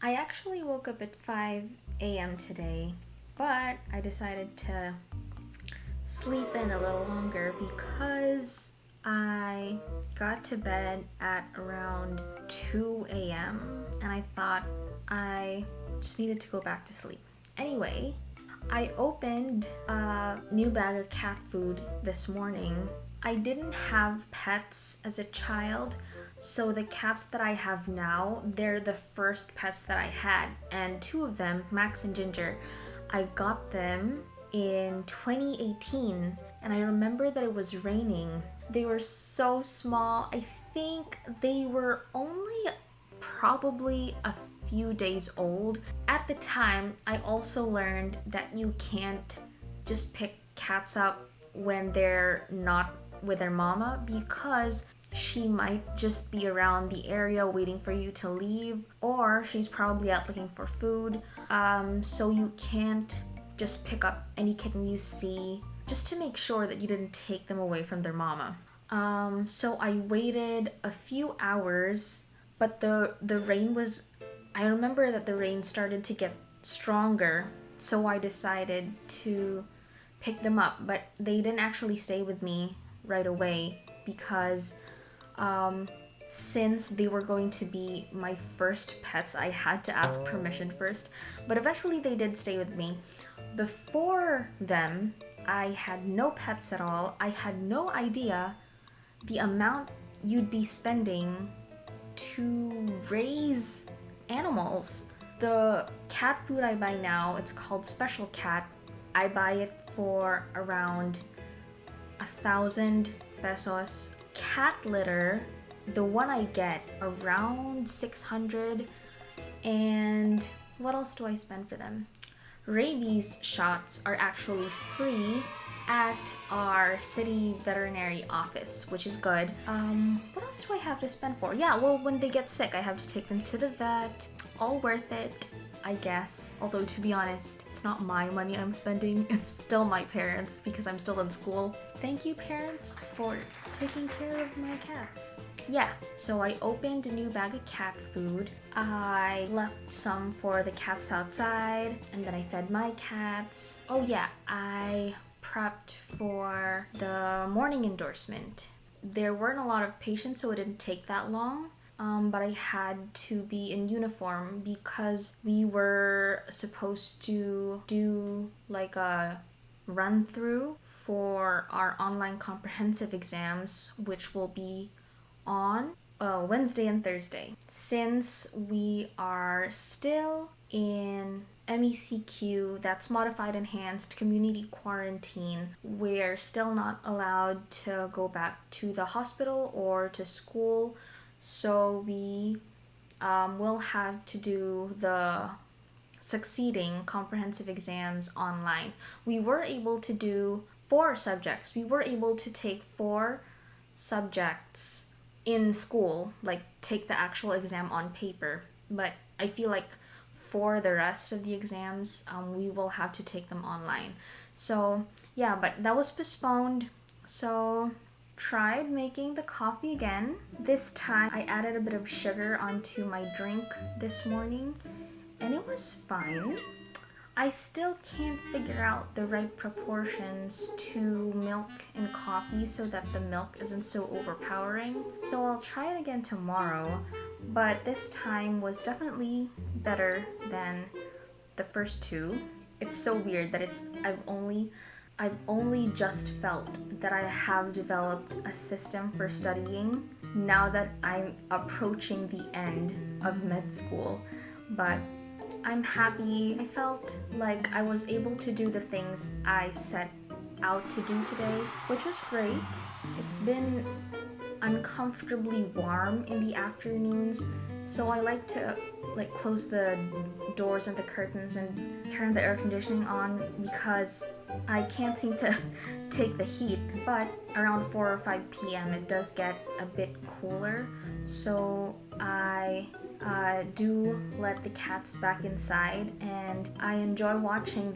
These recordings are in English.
I actually woke up at 5 a.m. today, but I decided to sleep in a little longer because I got to bed at around 2 a.m. and I thought I just needed to go back to sleep. Anyway, I opened a new bag of cat food this morning. I didn't have pets as a child, so the cats that I have now, they're the first pets that I had, and two of them, Max and Ginger, I got them in 2018, and I remember that it was raining. They were so small. I think they were only probably a few days old. At the time, I also learned that you can't just pick cats up when they're not with their mama because she might just be around the area waiting for you to leave, or she's probably out looking for food. So you can't just pick up any kitten you see just to make sure that you didn't take them away from their mama. So I waited a few hours, but the rain was, I remember that the rain started to get stronger, so I decided to pick them up, but they didn't actually stay with me right away because since they were going to be my first pets, I had to ask permission first. But eventually they did stay with me. Before them, I had no pets at all. I had no idea the amount you'd be spending to raise animals. The cat food I buy now, it's called Special Cat. I buy it for around 1,000 pesos. Cat litter, the one I get, around 600. And what else do I spend for them? Rabies shots are actually free at our city veterinary office, which is good. What else do I have to spend for? Yeah, well, when they get sick, I have to take them to the vet. All worth it, I guess. Although, to be honest, it's not my money I'm spending, it's still my parents because I'm still in school. Thank you, parents, for taking care of my cats. Yeah, so I opened a new bag of cat food. I left some for the cats outside, and then I fed my cats. Oh yeah, I prepped for the morning endorsement. There weren't a lot of patients, so it didn't take that long. But I had to be in uniform because we were supposed to do like a run through for our online comprehensive exams, which will be on Wednesday and Thursday. Since we are still in MECQ, that's modified enhanced community quarantine, we're still not allowed to go back to the hospital or to school, so we will have to do the succeeding comprehensive exams online. We were able to do 4 subjects. We were able to take 4 subjects in school, like take the actual exam on paper, but I feel like for the rest of the exams, we will have to take them online. So yeah, but that was postponed. So tried making the coffee again. This time I added a bit of sugar onto my drink this morning and it was fine. I still can't figure out the right proportions to milk and coffee so that the milk isn't so overpowering. So I'll try it again tomorrow, but this time was definitely better than the first 2. It's so weird that I've only just felt that I have developed a system for studying now that I'm approaching the end of med school. But I'm happy. I felt like I was able to do the things I set out to do today, which was great. It's been uncomfortably warm in the afternoons, so I like to close the doors and the curtains and turn the air conditioning on because I can't seem to take the heat. But around 4 or 5 p.m. it does get a bit cooler, so I do let the cats back inside, and I enjoy watching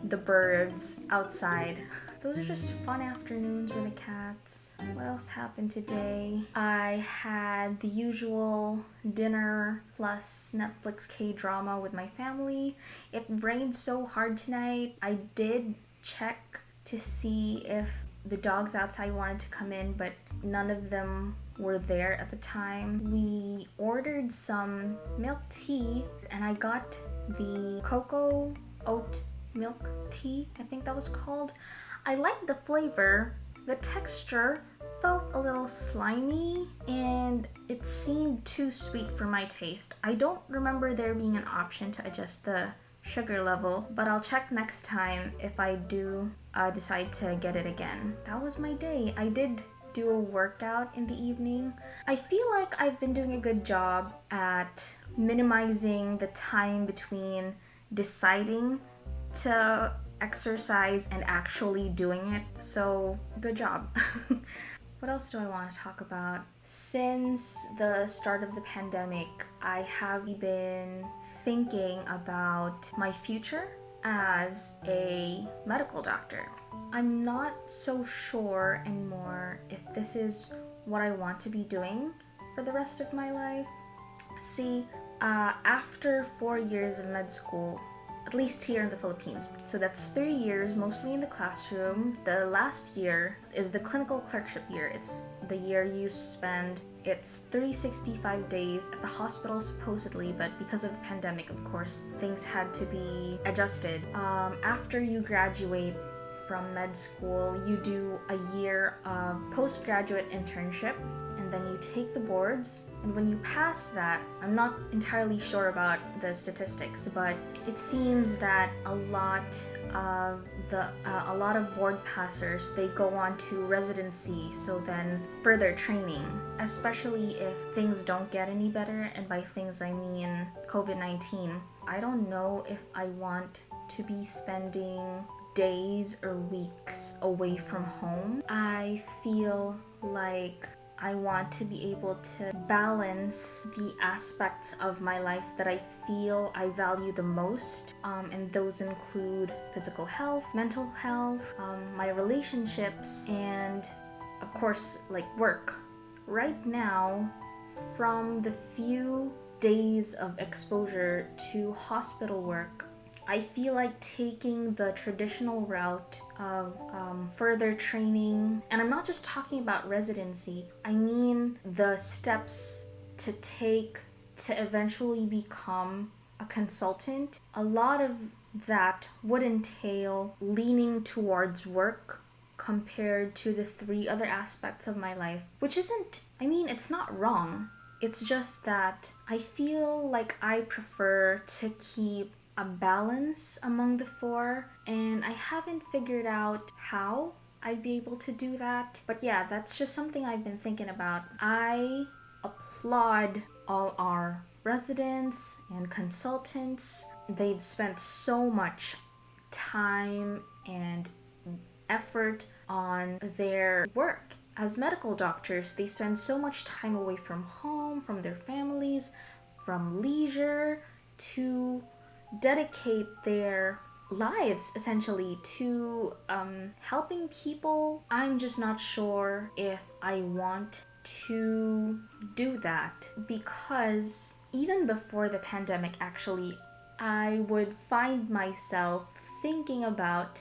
the birds outside. Those are just fun afternoons with the cats. What else happened today? I had the usual dinner plus Netflix K-drama with my family. It rained so hard tonight. I did check to see if the dogs outside wanted to come in, but none of them were there at the time. We ordered some milk tea and I got the cocoa oat milk tea, I think that was called. I liked the flavor. The texture felt a little slimy and it seemed too sweet for my taste. I don't remember there being an option to adjust the sugar level, but I'll check next time if I do decide to get it again. That was my day. I did do a workout in the evening. I feel like I've been doing a good job at minimizing the time between deciding to exercise and actually doing it, so good job. What else do I want to talk about? Since the start of the pandemic, I have been thinking about my future as a medical doctor. I'm not so sure anymore if this is what I want to be doing for the rest of my life. See, after 4 years of med school, at least here in the Philippines. So that's 3 years, mostly in the classroom. The last year is the clinical clerkship year. It's the year you spend, it's 365 days at the hospital supposedly, but because of the pandemic, of course, things had to be adjusted. After you graduate from med school, you do a year of postgraduate internship, and then you take the boards. And when you pass that, I'm not entirely sure about the statistics, but it seems that a lot of board passers, they go on to residency, so then further training, especially if things don't get any better. And by things I mean COVID-19. I don't know if I want to be spending days or weeks away from home. I feel like I want to be able to balance the aspects of my life that I feel I value the most, and those include physical health, mental health, my relationships, and of course, like work. Right now, from the few days of exposure to hospital work, I feel like taking the traditional route of further training, and I'm not just talking about residency, I mean the steps to take to eventually become a consultant. A lot of that would entail leaning towards work compared to the 3 other aspects of my life, which isn't, I mean, it's not wrong. It's just that I feel like I prefer to keep a balance among the 4, and I haven't figured out how I'd be able to do that. But yeah, that's just something I've been thinking about. I applaud all our residents and consultants. They've spent so much time and effort on their work. As medical doctors, they spend so much time away from home, from their families, from leisure, to dedicate their lives essentially to helping people. I'm just not sure if I want to do that, because even before the pandemic, actually, I would find myself thinking about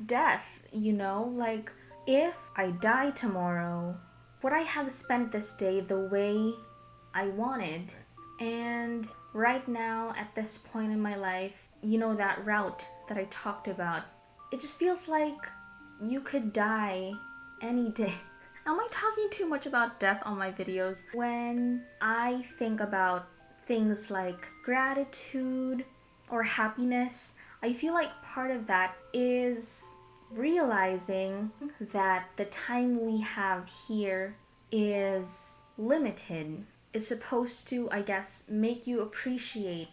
death, like if I die tomorrow, would I have spent this day the way I wanted? And right now, at this point in my life, that route that I talked about, it just feels like you could die any day. Am I talking too much about death on my videos? When I think about things like gratitude or happiness, I feel like part of that is realizing that the time we have here is limited. Is supposed to, I guess, make you appreciate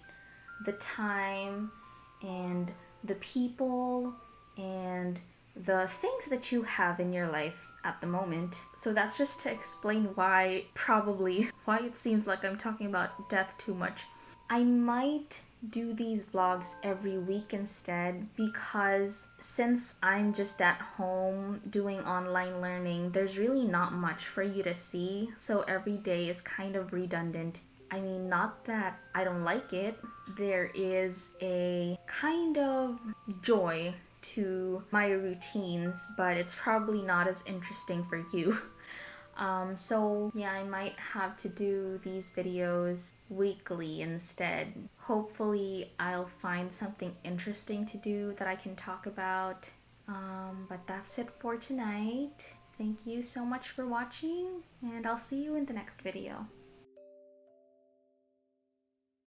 the time and the people and the things that you have in your life at the moment. So that's just to explain why it seems like I'm talking about death too much. I might do these vlogs every week instead, because since I'm just at home doing online learning, there's really not much for you to see, so every day is kind of redundant. I mean, not that I don't like it, there is a kind of joy to my routines, but it's probably not as interesting for you. So yeah, I might have to do these videos weekly instead. Hopefully I'll find something interesting to do that I can talk about. But that's it for tonight. Thank you so much for watching, and I'll see you in the next video.